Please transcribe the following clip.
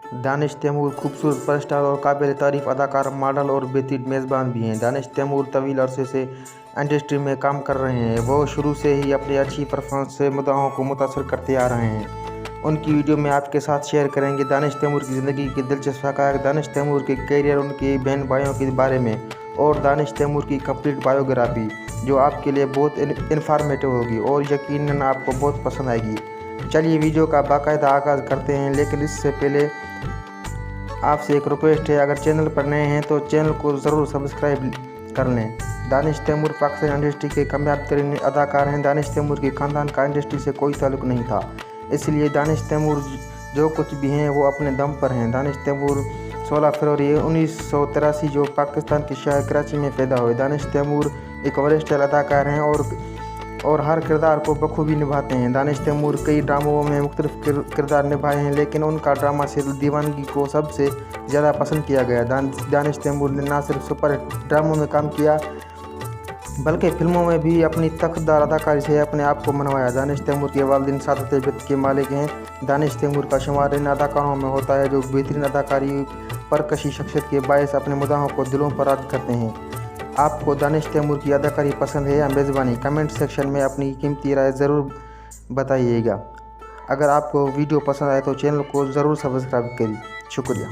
दानिश तैमूर खूबसूरत सुपरस्टार और काबिल तारीफ अदाकार, मॉडल और बेहतरीन मेज़बान भी हैं। दानिश तैमूर तवील अरसे से इंडस्ट्री में काम कर रहे हैं। वो शुरू से ही अपनी अच्छी परफॉर्मेंस से मुद्दाओं को मुतासर करते आ रहे हैं। उनकी वीडियो में आपके साथ शेयर करेंगे दानिश तैमूर की ज़िंदगी के दिलचस्प हक़ाइक़, दानिश तैमूर के करियर, उनके बहन भाइयों के बारे में और दानिश तैमूर की कंप्लीट बायोग्राफी, जो आपके लिए बहुत इन्फॉर्मेटिव होगी और यकीनन आपको बहुत पसंद आएगी। चलिए वीडियो का बाकायदा आगाज़ करते हैं, लेकिन इससे पहले आपसे एक रिक्वेस्ट है, अगर चैनल पर नए हैं तो चैनल को ज़रूर सब्सक्राइब कर लें। दानिश तैमूर पाकिस्तान इंडस्ट्री के कामयाब तरीन अदाकार हैं। दानिश तैमूर के ख़ानदान का इंडस्ट्री से कोई ताल्लुक़ नहीं था, इसलिए दानिश तैमूर जो कुछ भी हैं वो अपने दम पर हैं। दानिश तैमूर 16 फरवरी 1983 जो पाकिस्तान के शहर कराची में पैदा हुए। दानिश तैमूर एक वर्सेटाइल अदाकार हैं और हर किरदार को बखूबी निभाते हैं। दानिश तैमूर कई ड्रामों में मुख्तलिफ किरदार निभाए हैं, लेकिन उनका ड्रामा सीरियल दीवानगी को सबसे ज़्यादा पसंद किया गया। दानिश तैमूर ने न सिर्फ सुपर ड्रामों में काम किया, बल्कि फिल्मों में भी अपनी तख्तदार अदाकारी से अपने आप को मनवाया। दानिश तैमूर के वालिदैन सादत बित के मालिक हैं। दानिश तैमूर का शुमार इन अदाकारों में होता है जो बेहतरीन अदाकारी, परकशी शख्सियत के बायस अपने मुद्दाओं को दिलों पर राज करते हैं। आपको दानिश तैमूर की अदाकारी पसंद है या मेज़बानी? कमेंट सेक्शन में अपनी कीमती राय ज़रूर बताइएगा। अगर आपको वीडियो पसंद आए तो चैनल को ज़रूर सब्सक्राइब करिए। शुक्रिया।